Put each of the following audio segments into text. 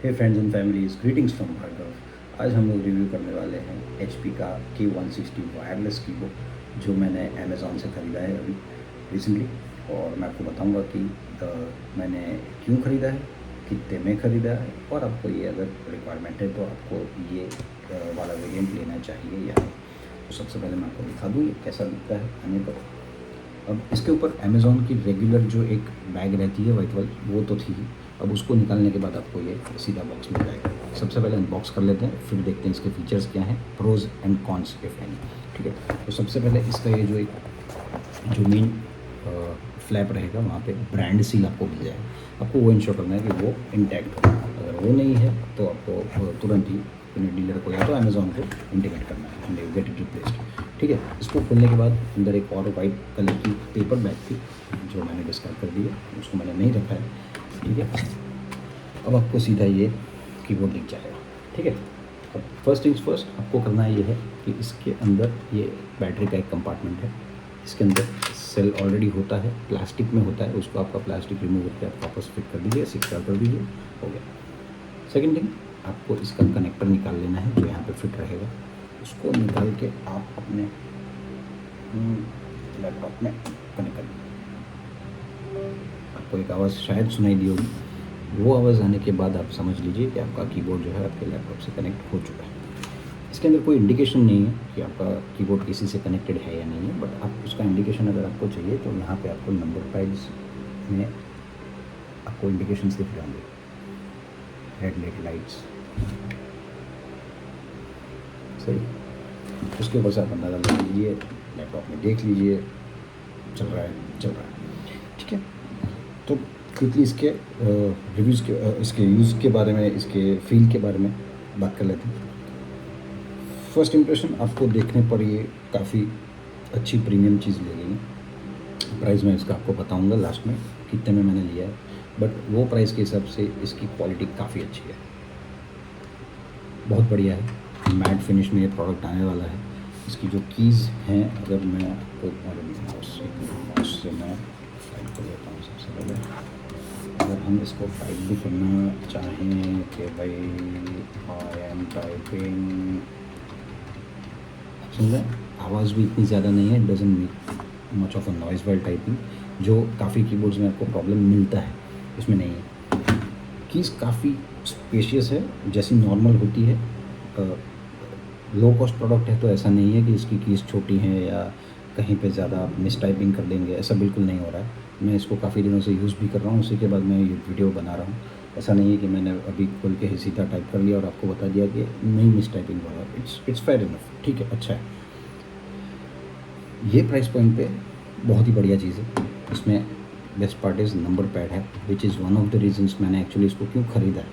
Hey friends and families, greetings from Bhargav. आज हम लोग रिव्यू करने वाले हैं HP का K160 वायरलेस कीबोर्ड जो मैंने अमेज़ॉन से ख़रीदा है अभी रिसेंटली। और मैं आपको बताऊंगा कि मैंने क्यों ख़रीदा है, कितने में ख़रीदा है, और आपको ये अगर रिक्वायरमेंट है तो आपको ये वाला वेरिएंट लेना चाहिए या नहीं। तो सबसे पहले मैं आपको दिखा दूँ ये कैसा दिखता है आने पर। अब इसके ऊपर अमेज़ॉन की रेगुलर जो एक बैग रहती है वाइट वाली, वो तो थी ही। अब उसको निकालने के बाद आपको ये सीधा बॉक्स मिल जाएगा। सबसे पहले अनबॉक्स कर लेते हैं, फिर देखते हैं इसके फीचर्स क्या हैं, pros and cons if any. ठीक है, तो सबसे पहले इसका ये जो मेन फ्लैप रहेगा वहाँ पे ब्रांड सील आपको मिल जाएगा। आपको वो इंश्योर करना है कि वो इंटैक्ट हो। अगर वो नहीं है तो आपको तुरंत ही अपने डीलर को या तो अमेज़ॉन को इंटीमेट करना है एंड गेट इट रिप्लेस्ड। ठीक है, इसको खोलने के बाद अंदर एक और वाइट कलर की पेपर बैग थी जो मैंने डिस्कार्ड कर दी है, उसको मैंने नहीं रखा है। ठीक है, अब आपको सीधा ये कीबोर्ड दिख जाएगा। ठीक है, अब फर्स्ट थिंग्स फर्स्ट आपको करना ये है कि इसके अंदर ये बैटरी का एक कंपार्टमेंट है। इसके अंदर सेल ऑलरेडी होता है, प्लास्टिक में होता है, उसको आपका प्लास्टिक रिमूव करके आप वापस फिट कर दीजिए, सिक्योर कर दीजिए, हो गया। सेकेंड थिंग, आपको इसका कनेक्टर निकाल लेना है जो यहाँ पे फिट रहेगा। उसको निकाल के आप अपने लैपटॉप में कनेक्ट कर दीजिए। आपको एक आवाज़ शायद सुनाई दी होगी, वो आवाज़ आने के बाद आप समझ लीजिए कि आपका कीबोर्ड जो है आपके लैपटॉप से कनेक्ट हो चुका है। इसके अंदर कोई इंडिकेशन नहीं है कि आपका कीबोर्ड किसी से कनेक्टेड है या नहीं है, बट आप उसका इंडिकेशन अगर आपको चाहिए तो यहाँ पे आपको नंबर पैड्स में आपको इंडिकेशंस दिख जाएंगे, रेड लाइट्स, सही। उसके ऊपर से आप अंदाज़ा लगा लीजिए, लैपटॉप में देख लीजिए चल रहा है। ठीक है, तो क्विकली इसके रिव्यूज़ के इसके यूज़ के बारे में, इसके फील के बारे में बात कर लेते हैं। फर्स्ट इम्प्रेशन आपको देखने पर ये काफ़ी अच्छी प्रीमियम चीज़ लगेगी। प्राइस मैं इसका आपको बताऊंगा लास्ट में कितने में मैंने लिया है, बट वो प्राइस के हिसाब से इसकी क्वालिटी काफ़ी अच्छी है, बहुत बढ़िया है। मैट फिनिश में ये प्रोडक्ट आने वाला है। इसकी जो कीज़ हैं, अगर मैं आपको माउस से मैं टाइप कर लेता हूँ सबसे पहले। अगर हम इसको टाइप भी करना चाहें कि भाई आई एम टाइपिंग, सुन रहे हैं, आवाज़ भी इतनी ज़्यादा नहीं है, doesn't make much of a noise while typing, जो काफ़ी कीबोर्ड्स में आपको प्रॉब्लम मिलता है, इसमें नहीं है। कीज़ काफ़ी स्पेशियस है, जैसी नॉर्मल होती है। लो कॉस्ट प्रोडक्ट है तो ऐसा नहीं है कि इसकी कीज़ छोटी हैं या कहीं पे ज़्यादा आप मिस टाइपिंग कर देंगे, ऐसा बिल्कुल नहीं हो रहा है। मैं इसको काफ़ी दिनों से यूज़ भी कर रहा हूँ, उसी के बाद मैं ये वीडियो बना रहा हूँ। ऐसा नहीं है कि मैंने अभी खोल के ही सीधा टाइप कर लिया और आपको बता दिया कि नहीं मिस टाइपिंग हो रहा है। इट्स फेयर इनफ, ठीक है, अच्छा है। ये प्राइस पॉइंट पे बहुत ही बढ़िया चीज़ है। इसमें best part is number pad है, which is one of the reasons मैंने एक्चुअली इसको क्यों ख़रीदा है,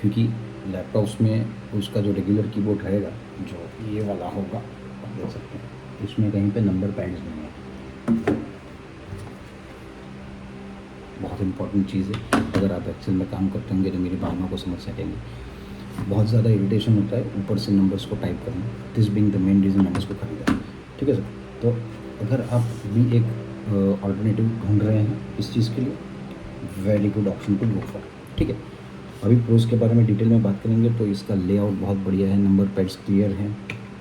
क्योंकि लैपटॉप्स में उसका जो रेगुलर कीबोर्ड रहेगा, जो ये वाला होगा, आप देख सकते हैं इसमें कहीं पे नंबर पैड्स नहीं है। बहुत इंपॉर्टेंट चीज़ है, अगर आप एक्सेल में काम करते होंगे तो मेरी भावना को समझ सकेंगे। बहुत ज़्यादा इरिटेशन होता है ऊपर से नंबर्स को टाइप करना, this being the main reason मैंने इसको खरीदा। ठीक है सर, तो अगर आप भी एक ऑल्टरनेटिव ढूंढ रहे हैं इस चीज़ के लिए, very good option to go for. ठीक है, अभी प्रोज के बारे में डिटेल में बात करेंगे तो इसका लेआउट बहुत बढ़िया है, नंबर पैड्स क्लियर हैं,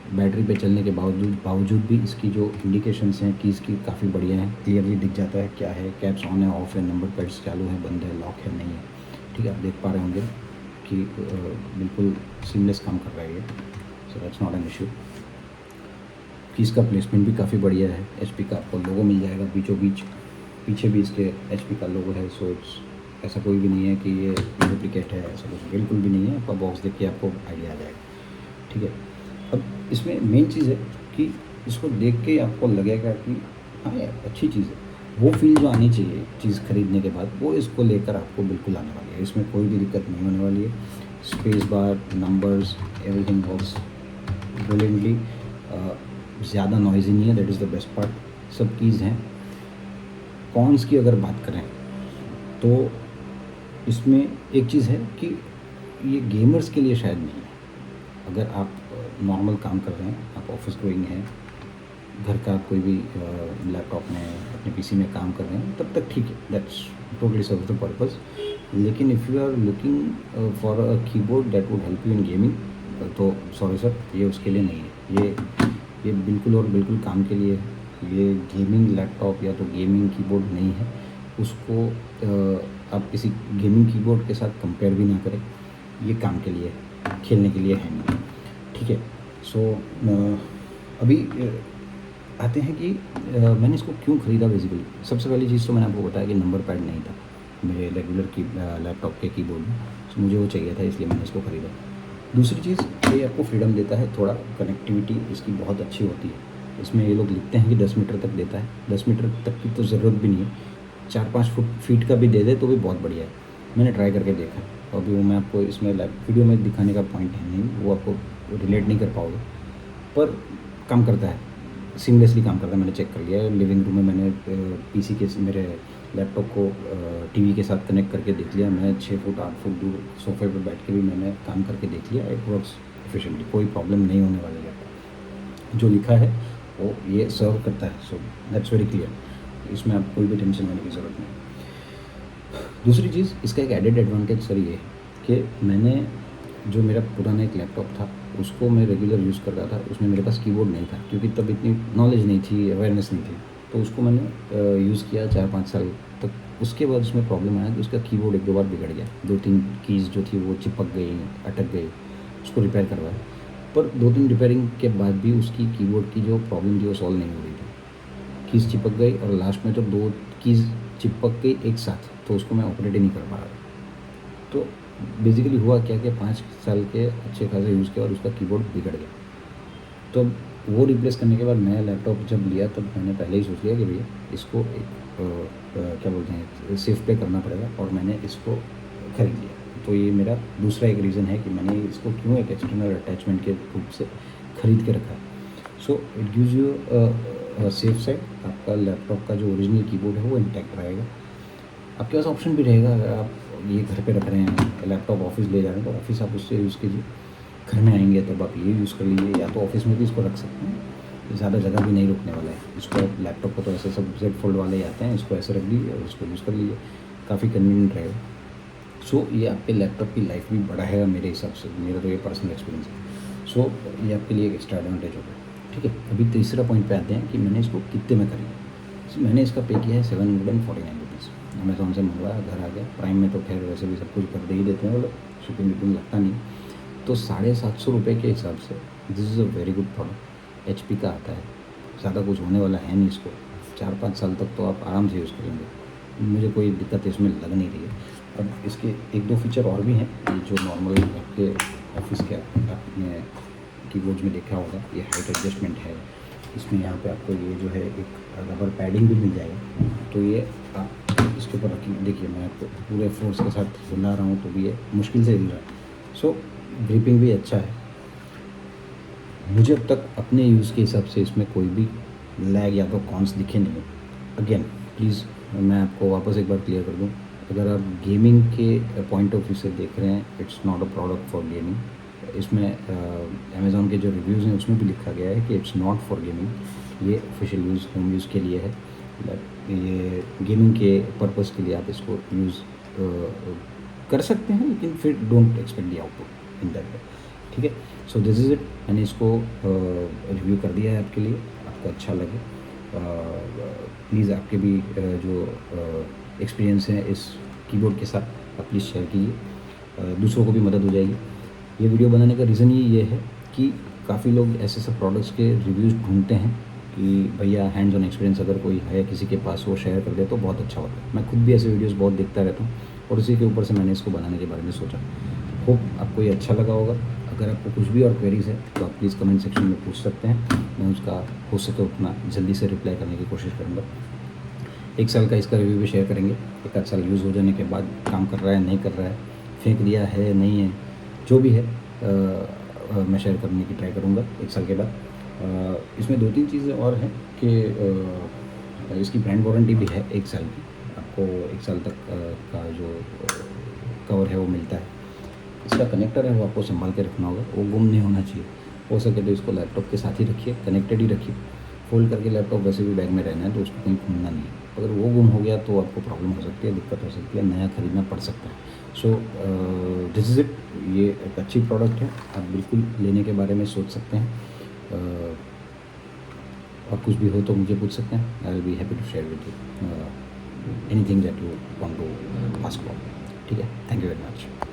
बैटरी पे चलने के बावजूद भी इसकी जो इंडिकेशंस हैं कीज़ की काफ़ी बढ़िया हैं, क्लियरली दिख जाता है क्या है, कैप्स ऑन है, ऑफ है, नंबर पैड्स चालू है, बंद है, लॉक है, नहीं है। ठीक है, आप देख पा रहे होंगे कि बिल्कुल सीमलेस काम कर रहा है ये, so that's not an issue. Keys का प्लेसमेंट भी काफ़ी बढ़िया है, HP का आपको लोगो मिल जाएगा बीचों बीच, पीछे भी इसके HP का लोगो है। सो इट्स ऐसा कोई भी नहीं है कि ये डुप्लीकेट है, ऐसा कुछ बिल्कुल भी नहीं है। आपका बॉक्स देख के आपको आइडिया आ जाएगा। ठीक है, अब इसमें मेन चीज़ है कि इसको देख के आपको लगेगा कि हाँ यार अच्छी चीज़ है, वो फील जो आनी चाहिए चीज़ खरीदने के बाद, वो इसको लेकर आपको बिल्कुल आने वाली है। इसमें कोई भी दिक्कत नहीं होने वाली है। Space bar, numbers, everything works brilliantly, ज़्यादा नॉइज़ी नहीं है, that is the best part. सब कीज़ हैं। कॉन्स की अगर बात करें तो इसमें एक चीज़ है कि ये गेमर्स के लिए शायद नहीं है। अगर आप नॉर्मल काम कर रहे हैं, आप ऑफिस गोइंग हैं, घर का कोई भी लैपटॉप में, अपने PC में काम कर रहे हैं, तब तक ठीक है, that's totally serves the purpose. लेकिन if you are looking for a keyboard that would help you in gaming, तो सॉरी सर, ये उसके लिए नहीं है। ये बिल्कुल और बिल्कुल काम के लिए है। ये गेमिंग लैपटॉप या तो गेमिंग कीबोर्ड नहीं है। उसको आप किसी गेमिंग कीबोर्ड के साथ कंपेयर भी ना करें। ये काम के लिए है, खेलने के लिए है नहीं। ठीक है। सो अभी आते हैं कि मैंने इसको क्यों ख़रीदा। बेसिकली सबसे पहली चीज़ तो मैंने आपको बताया कि नंबर पैड नहीं था मेरे रेगुलर की लैपटॉप के कीबोर्ड में, तो मुझे वो चाहिए था, इसलिए मैंने इसको ख़रीदा। दूसरी चीज़, ये आपको फ्रीडम देता है, थोड़ा कनेक्टिविटी इसकी बहुत अच्छी होती है। इसमें ये लोग लिखते हैं कि 10 मीटर तक देता है। 10 मीटर तक की तो ज़रूरत भी नहीं है, 4-5 फीट का भी दे दे तो भी बहुत बढ़िया है। मैंने ट्राई करके देखा, तो अभी वो मैं आपको इसमें वीडियो में दिखाने का पॉइंट है नहीं, वो आपको रिलेट नहीं कर पाओगे, पर काम करता है, सीमलेसली काम करता है। मैंने चेक कर लिया है। लिविंग रूम में मैंने पीसी के मेरे लैपटॉप को टीवी के साथ कनेक्ट करके देख लिया। मैं 6 फुट 8 फुट दूर सोफे पर बैठ के भी मैंने काम करके देख लिया। इट वर्क्स एफिशिएंटली, कोई प्रॉब्लम नहीं होने वाली है। जो लिखा है वो ये सर्व करता है, सो दैट्स वेरी क्लियर। इसमें आप कोई भी टेंशन लेने की ज़रूरत नहीं। दूसरी चीज़, इसका एक एडेड एडवांटेज सर ये है कि मैंने जो मेरा पुराना एक लैपटॉप था उसको मैं रेगुलर यूज़ कर रहा था, उसमें मेरे पास कीबोर्ड नहीं था क्योंकि तब इतनी नॉलेज नहीं थी, अवेयरनेस नहीं थी। तो उसको मैंने यूज़ किया 4-5 साल तक। उसके बाद उसमें प्रॉब्लम आया कि उसका कीबोर्ड 1-2 बार बिगड़ गया। 2-3 कीज़ जो थी वो चिपक गई, अटक गई। उसको रिपेयर करवाया, पर 2-3 रिपेयरिंग के बाद भी उसकी कीबोर्ड की जो प्रॉब्लम थी वो सॉल्व नहीं हो रही थी। कीज़ चिपक गई और लास्ट में तो 2 कीज़ चिपक गई एक साथ, तो उसको मैं ऑपरेट ही नहीं कर पा रहा था। तो बेसिकली हुआ क्या कि 5 साल के अच्छे खासे यूज़ के बाद उसका कीबोर्ड बिगड़ गया। तो वो रिप्लेस करने के बाद नया लैपटॉप जब लिया, तब मैंने पहले ही सोच लिया कि भैया इसको एक क्या बोलते हैं, सेफ पे करना पड़ेगा, और मैंने इसको खरीद लिया। तो ये मेरा दूसरा एक रीज़न है कि मैंने इसको क्यों एक एक्सटर्नल अटैचमेंट के रूप से ख़रीद के रखा है। So it gives you safe side. आपका लैपटॉप का जो ओरिजिनल कीबोर्ड है वो इंटैक्ट रहेगा। आपके पास ऑप्शन भी रहेगा, अगर आप ये घर पे रख रहे हैं लैपटॉप, ऑफिस ले जा रहे हैं तो ऑफिस आप उससे यूज़ कीजिए। घर में आएंगे तब आप ये यूज़ कर लीजिए, या तो ऑफिस में भी इसको रख सकते हैं। ज़्यादा जगह भी नहीं रुकने वाला है। इसको आप लैपटॉप को तो ऐसे सब जेड फोल्ड वाले ही आते हैं, इसको ऐसे रख दीजिए और इसको यूज़ कर लीजिए, काफ़ी कन्वीनियंट रहेगा। सो ये आपके लैपटॉप की लाइफ भी बढ़ाएगा मेरे हिसाब से, मेरा तो ये पर्सनल एक्सपीरियंस है। सो ये आपके लिए एक एक्स्ट्रा एडवांटेज होगा। ठीक है, अभी तीसरा पॉइंट पे आते हैं कि मैंने इसको कितने में खरीदा। मैंने इसका पे किया है 749 रुपीज़। अमेज़ॉन से मंगवाया, घर आ गया। प्राइम में तो खैर वैसे भी सब कुछ कर दे ही देते हैं वो लोग, शिपिंग विपिंग लगता नहीं। तो 750 रुपये के हिसाब से this is a very good product. HP का आता है, ज़्यादा कुछ होने वाला है नहीं इसको। 4-5 साल तक तो आप आराम से यूज़ करेंगे, मुझे कोई दिक्कत इसमें लग नहीं रही है। अब इसके 1-2 फीचर और भी हैं, ये जो नॉर्मल आपके ऑफिस के आपने कीबोर्ड्स में देखा होगा। ये हाइट एडजस्टमेंट है, इसमें यहाँ पे आपको ये जो है एक रबर पैडिंग भी मिल जाएगा। तो ये आप इसके ऊपर रखिए। देखिए मैं आपको पूरे फोर्स के साथ हिला रहा हूँ तो भी ये मुश्किल से हिल रहा है। सो ग्रिपिंग भी अच्छा है। मुझे अब तक अपने यूज़ के हिसाब से इसमें कोई भी लैग या तो कॉन्स दिखे नहीं। अगेन प्लीज़ मैं आपको वापस एक बार क्लियर कर दूँ, अगर आप गेमिंग के पॉइंट ऑफ व्यू से देख रहे हैं, it's not a product for gaming. इसमें अमेज़ॉन के जो रिव्यूज़ हैं उसमें भी लिखा गया है कि इट्स नॉट फॉर गेमिंग। ये ऑफिशियल यूज़, होम यूज़ के लिए है। ये गेमिंग के पर्पज़ के लिए आप इसको यूज़ कर सकते हैं, लेकिन फिर don't expect the output in that way. ठीक है, सो दिस इज़ इट। मैंने इसको रिव्यू कर दिया है आपके लिए, आपको अच्छा लगे। प्लीज़ आपके भी जो एक्सपीरियंस है इस कीबोर्ड के साथ आप प्लीज़ शेयर कीजिए, दूसरों को भी मदद हो जाएगी। ये वीडियो बनाने का रीज़न ही ये है कि काफ़ी लोग ऐसे सब प्रोडक्ट्स के रिव्यूज़ ढूंढते हैं कि भैया हैंड्स ऑन एक्सपीरियंस अगर कोई है किसी के पास, वो शेयर कर दे तो बहुत अच्छा होता है। मैं खुद भी ऐसे वीडियोस बहुत देखता रहता हूँ और उसी के ऊपर से मैंने इसको बनाने के बारे में सोचा। होप आपको ये अच्छा लगा होगा। अगर आपको कुछ भी और क्वेरीज़ है तो आप प्लीज़ कमेंट सेक्शन में पूछ सकते हैं, मैं उसका हो सके उतना जल्दी से रिप्लाई करने की कोशिश करूँगा। 1 साल का इसका रिव्यू भी शेयर करेंगे। 1 आध साल यूज़ हो जाने के बाद काम कर रहा है नहीं कर रहा है, फेंक दिया है नहीं है, जो भी है मैं शेयर करने की ट्राई करूँगा 1 साल के बाद। इसमें 2-3 चीज़ें और हैं कि इसकी ब्रांड वारंटी भी है 1 साल की। आपको 1 साल तक का जो कवर है वो मिलता है। इसका कनेक्टर है वो आपको संभाल के रखना होगा, वो गुम नहीं होना चाहिए। हो सके तो इसको लैपटॉप के साथ ही रखिए, कनेक्टेड ही रखिए। फोल्ड करके लैपटॉप वैसे भी बैग में रहना है तो उसको कहीं घूमना नहीं है। अगर वो गुम हो गया तो आपको प्रॉब्लम हो सकती है, दिक्कत हो सकती है, नया खरीदना पड़ सकता है। So this is it. ये एक अच्छी प्रोडक्ट है, आप बिल्कुल लेने के बारे में सोच सकते हैं। और कुछ भी हो तो मुझे पूछ सकते हैं, I will be happy to share with you anything that you want to ask for. ठीक है, थैंक यू वेरी मच।